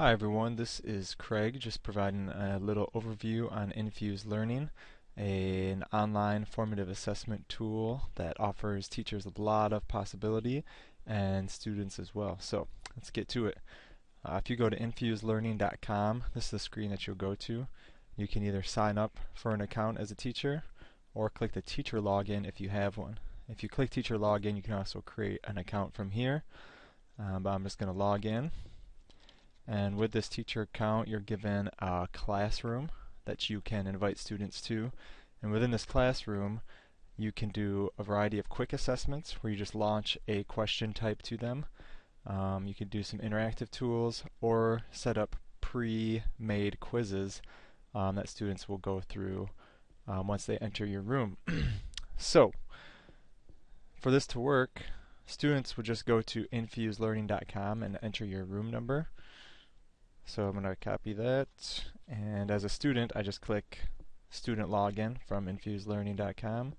Hi everyone, this is Craig, just providing a little overview on Infuse Learning, an online formative assessment tool that offers teachers a lot of possibility and students as well. So let's get to it. If you go to infuselearning.com, this is the screen that you'll go to. You can either sign up for an account as a teacher or click the teacher login if you have one. If you click teacher login, you can also create an account from here. But I'm just going to log in. And with this teacher account, you're given a classroom that you can invite students to. And within this classroom, you can do a variety of quick assessments where you just launch a question type to them. You can do some interactive tools or set up pre-made quizzes that students will go through once they enter your room. So, for this to work, students would just go to infuselearning.com and enter your room number. So I'm going to copy that, and as a student I just click student login from infuselearning.com,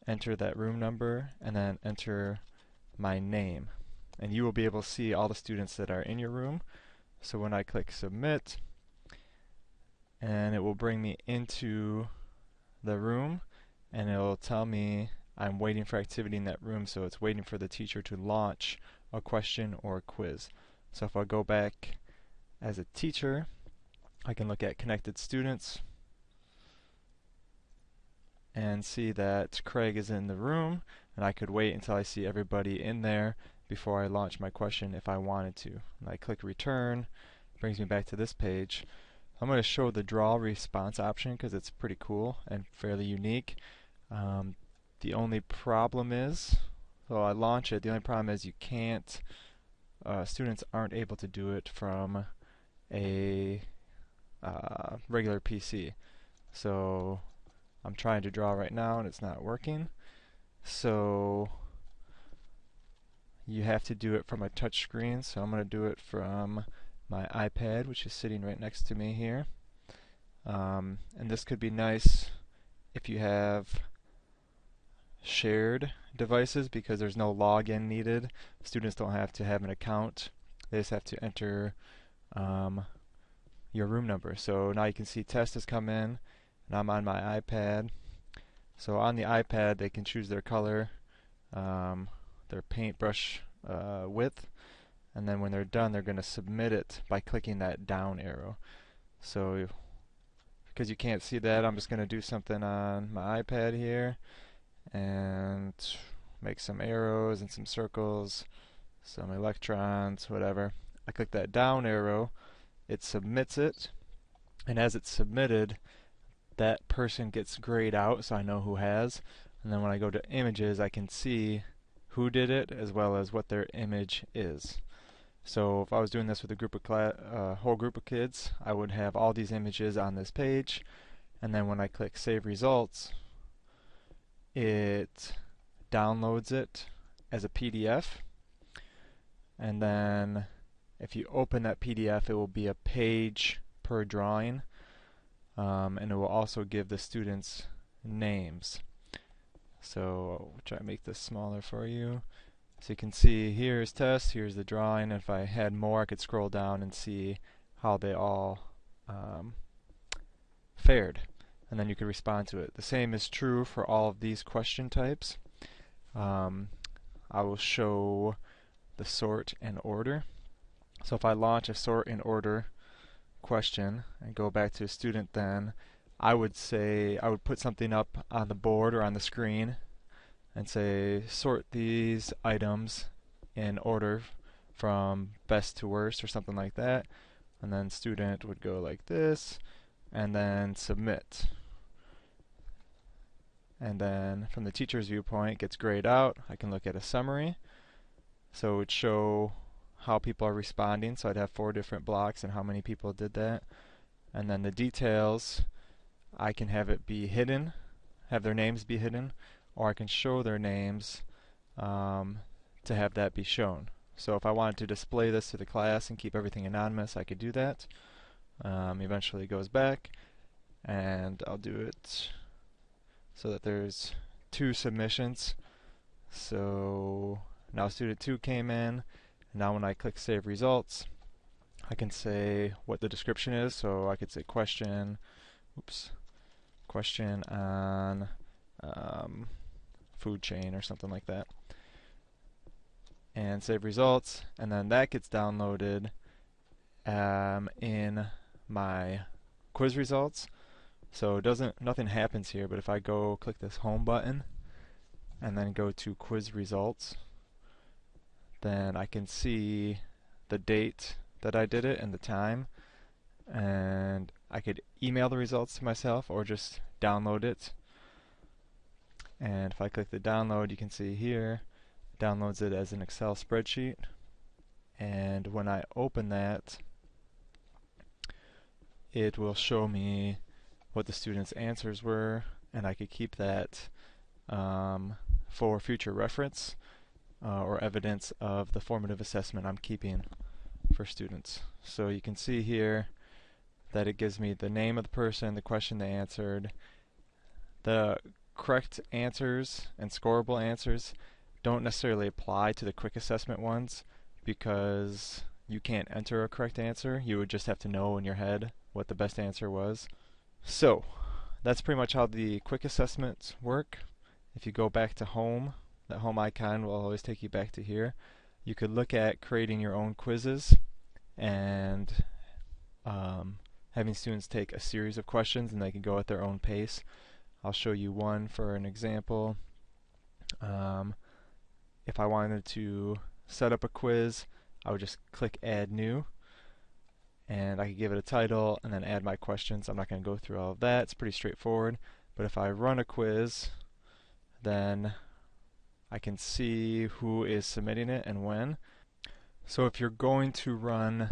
enter that room number, and then enter my name. And you will be able to see all the students that are in your room. So when I click submit, and it will bring me into the room, and it will tell me I'm waiting for activity in that room, so it's waiting for the teacher to launch a question or a quiz. So if I go back as a teacher, I can look at connected students and see that Craig is in the room, and I could wait until I see everybody in there before I launch my question if I wanted to. And I click return, brings me back to this page. I'm going to show the draw response option because it's pretty cool and fairly unique. The only problem is, so I launch it, the only problem is you can't, students aren't able to do it from a regular PC. So I'm trying to draw right now and it's not working. So you have to do it from a touch screen. So I'm going to do it from my iPad, which is sitting right next to me here. And this could be nice if you have shared devices because there's no login needed. Students don't have to have an account. They just have to enter your room number. So now you can see test has come in, and I'm on my iPad. So on the iPad they can choose their color, their paintbrush width, and then when they're done they're going to submit it by clicking that down arrow. So because you can't see that, I'm just going to do something on my iPad here and make some arrows and some circles, some electrons, whatever. I click that down arrow, it submits it, and as it's submitted, that person gets grayed out so I know who has. And then when I go to images, I can see who did it as well as what their image is. So if I was doing this with a group of whole group of kids, I would have all these images on this page, and then when I click save results, it downloads it as a PDF, and then if you open that PDF it will be a page per drawing, and it will also give the students names. So I'll try to make this smaller for you. So you can see here's test, here's the drawing. If I had more I could scroll down and see how they all fared, and then you can respond to it. The same is true for all of these question types. I will show the sort and order. So if I launch a sort and order question and go back to a student, then I would put something up on the board or on the screen and say sort these items in order from best to worst or something like that, and then student would go like this and then submit. And then from the teacher's viewpoint, it gets grayed out. I can look at a summary. So it would show how people are responding. So I'd have 4 different blocks and how many people did that. And then the details, I can have it be hidden, have their names be hidden, or I can show their names to have that be shown. So if I wanted to display this to the class and keep everything anonymous, I could do that. Eventually it goes back, and I'll do it so that there's 2 submissions. So now student 2 came in, and now when I click save results, I can say what the description is, so I could say question, question on food chain or something like that, and save results, and then that gets downloaded in my quiz results. So nothing happens here, but if I go click this home button and then go to quiz results, then I can see the date that I did it and the time, and I could email the results to myself or just download it. And if I click the download, you can see here it downloads it as an Excel spreadsheet, and when I open that, it will show me what the students' answers were, and I could keep that for future reference or evidence of the formative assessment I'm keeping for students. So you can see here that it gives me the name of the person, the question they answered. The correct answers and scoreable answers don't necessarily apply to the quick assessment ones because you can't enter a correct answer. You would just have to know in your head what the best answer was. So that's pretty much how the quick assessments work. If you go back to home, that home icon will always take you back to here. You could look at creating your own quizzes and having students take a series of questions, and they can go at their own pace. I'll show you one for an example. If I wanted to set up a quiz, I would just click Add New, and I could give it a title and then add my questions. I'm not going to go through all of that. It's pretty straightforward. But if I run a quiz, then I can see who is submitting it and when. So if you're going to run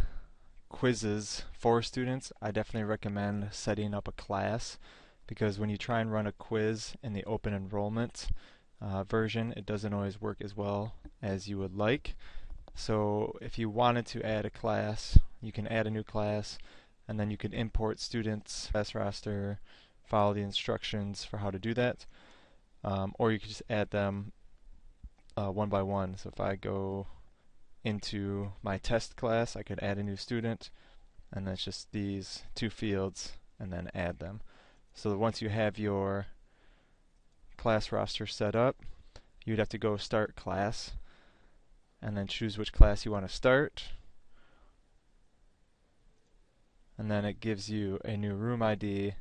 quizzes for students, I definitely recommend setting up a class, because when you try and run a quiz in the open enrollment version, it doesn't always work as well as you would like. So if you wanted to add a class, you can add a new class, and then you can import students, class roster, follow the instructions for how to do that, or you could just add them one by one. So if I go into my test class, I could add a new student, and that's just these two fields, and then add them. So once you have your class roster set up, you'd have to go start class, and then choose which class you want to start, and then it gives you a new room ID.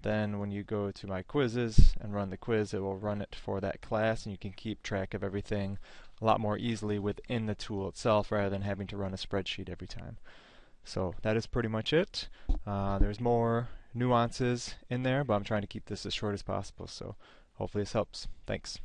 Then when you go to my quizzes and run the quiz, it will run it for that class, and you can keep track of everything a lot more easily within the tool itself rather than having to run a spreadsheet every time. So that is pretty much it. There's more nuances in there, but I'm trying to keep this as short as possible, so hopefully this helps. Thanks.